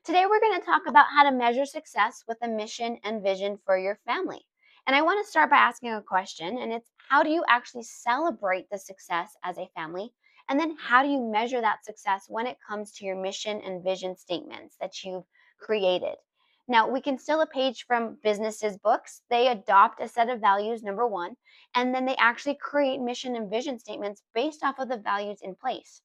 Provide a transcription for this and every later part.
Today, we're going to talk about how to measure success with a mission and vision for your family. And I want to start by asking a question, and it's how do you actually celebrate the success as a family? And then how do you measure that success when it comes to your mission and vision statements that you've created? Now, we can steal a page from businesses' books. They adopt a set of values, number one, and then they actually create mission and vision statements based off of the values in place.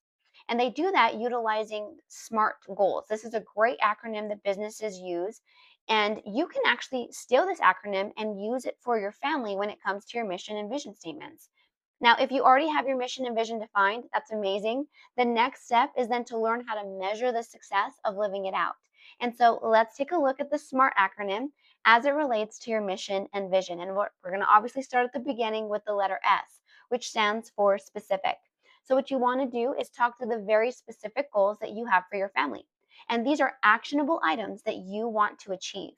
And they do that utilizing SMART goals. This is a great acronym that businesses use. And you can actually steal this acronym and use it for your family when it comes to your mission and vision statements. Now, if you already have your mission and vision defined, that's amazing. The next step is then to learn how to measure the success of living it out. And so let's take a look at the SMART acronym as it relates to your mission and vision. And we're going to obviously start at the beginning with the letter S, which stands for specific. So, what you want to do is talk to the very specific goals that you have for your family. And these are actionable items that you want to achieve.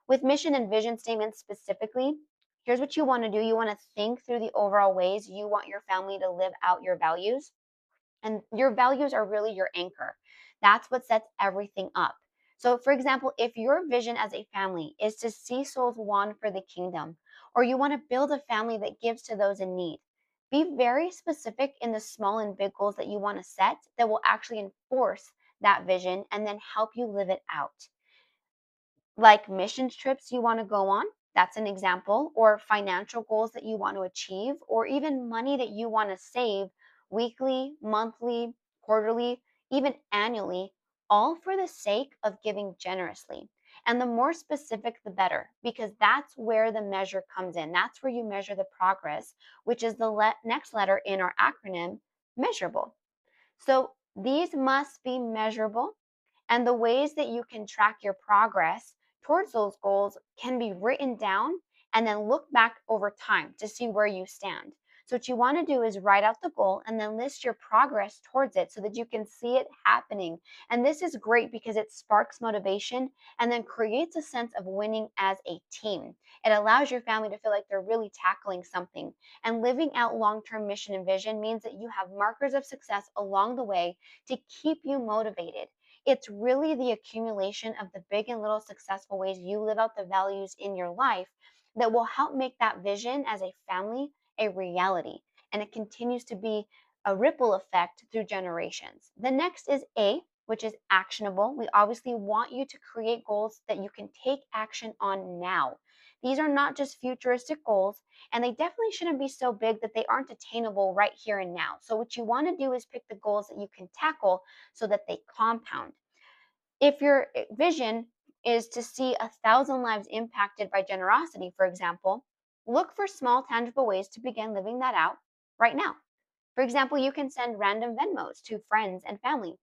With mission and vision statements specifically, here's what you want to do. You want to think through the overall ways you want your family to live out your values. And your values are really your anchor. That's what sets everything up. So, for example, if your vision as a family is to see souls won for the kingdom, or you want to build a family that gives to those in need, be very specific in the small and big goals that you want to set that will actually enforce that vision and then help you live it out, like mission trips you want to go on. That's an example, or financial goals that you want to achieve, or even money that you want to save weekly, monthly, quarterly, even annually, all for the sake of giving generously. And the more specific, the better, because that's where the measure comes in. That's where you measure the progress, which is the next letter in our acronym, measurable. So these must be measurable, and the ways that you can track your progress towards those goals can be written down and then look back over time to see where you stand. So, what you want to do is write out the goal and then list your progress towards it so that you can see it happening. And this is great because it sparks motivation and then creates a sense of winning as a team. It allows your family to feel like they're really tackling something. And living out long term mission and vision means that you have markers of success along the way to keep you motivated. It's really the accumulation of the big and little successful ways you live out the values in your life that will help make that vision as a family a reality. And it continues to be a ripple effect through generations. The next is A, which is actionable. We obviously want you to create goals that you can take action on now. These are not just futuristic goals, and they definitely shouldn't be so big that they aren't attainable right here and now. So, what you want to do is pick the goals that you can tackle so that they compound. If your vision is to see 1,000 lives impacted by generosity, for example, look for small, tangible ways to begin living that out right now. For example, you can send random Venmos to friends and family.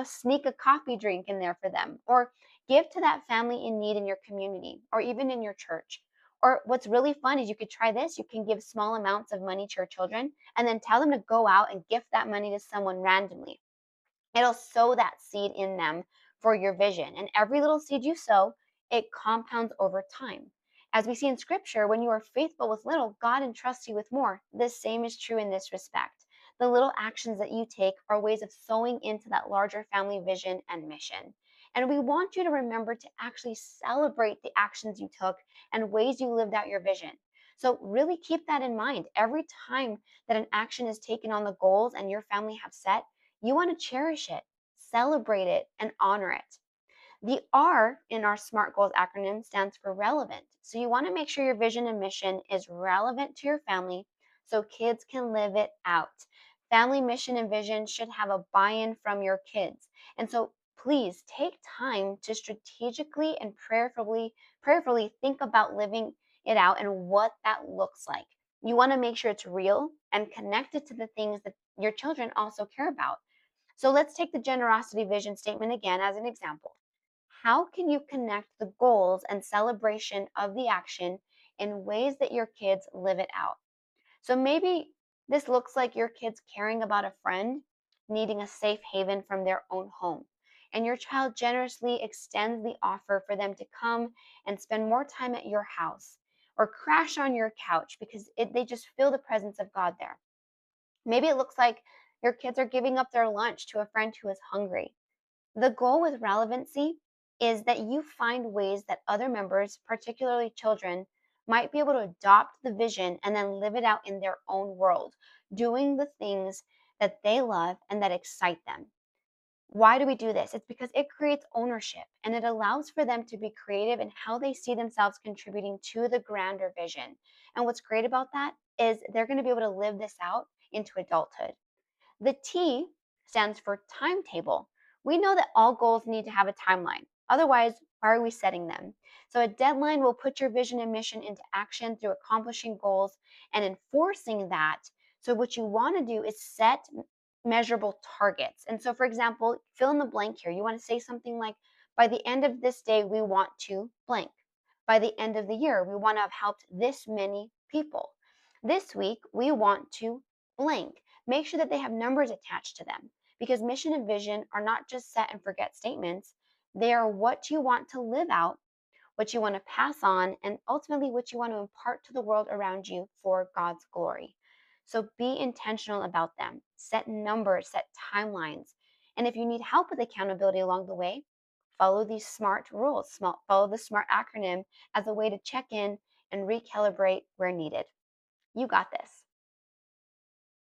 Sneak a coffee drink in there for them, or give to that family in need in your community, or even in your church. Or what's really fun is you could try this. You can give small amounts of money to your children and then tell them to go out and gift that money to someone randomly. It'll sow that seed in them for your vision. And every little seed you sow, it compounds over time. As we see in scripture, when you are faithful with little, God entrusts you with more. The same is true in this respect. The little actions that you take are ways of sowing into that larger family vision and mission. And we want you to remember to actually celebrate the actions you took and ways you lived out your vision. So, really keep that in mind. Every time that an action is taken on the goals and your family have set, you want to cherish it, celebrate it, and honor it. The R in our SMART Goals acronym stands for relevant. So you want to make sure your vision and mission is relevant to your family so kids can live it out. Family mission and vision should have a buy-in from your kids. And so please take time to strategically and prayerfully think about living it out and what that looks like. You want to make sure it's real and connected to the things that your children also care about. So let's take the generosity vision statement again as an example. How can you connect the goals and celebration of the action in ways that your kids live it out? So maybe this looks like your kids caring about a friend needing a safe haven from their own home. And your child generously extends the offer for them to come and spend more time at your house or crash on your couch because they just feel the presence of God there. Maybe it looks like your kids are giving up their lunch to a friend who is hungry. The goal with relevancy is that you find ways that other members, particularly children, might be able to adopt the vision and then live it out in their own world, doing the things that they love and that excite them. Why do we do this? It's because it creates ownership and it allows for them to be creative in how they see themselves contributing to the grander vision. And what's great about that is they're going to be able to live this out into adulthood. The T stands for timetable. We know that all goals need to have a timeline. Otherwise, why are we setting them? So, a deadline will put your vision and mission into action through accomplishing goals and enforcing that. So, what you want to do is set measurable targets. And so, for example, fill in the blank here. You want to say something like, by the end of this day, we want to blank. By the end of the year, we want to have helped this many people. This week, we want to blank. Make sure that they have numbers attached to them because mission and vision are not just set and forget statements. They are what you want to live out, what you want to pass on, and ultimately what you want to impart to the world around you for God's glory. So be intentional about them. Set numbers, set timelines. And if you need help with accountability along the way, follow these SMART rules. Follow the SMART acronym as a way to check in and recalibrate where needed. You got this.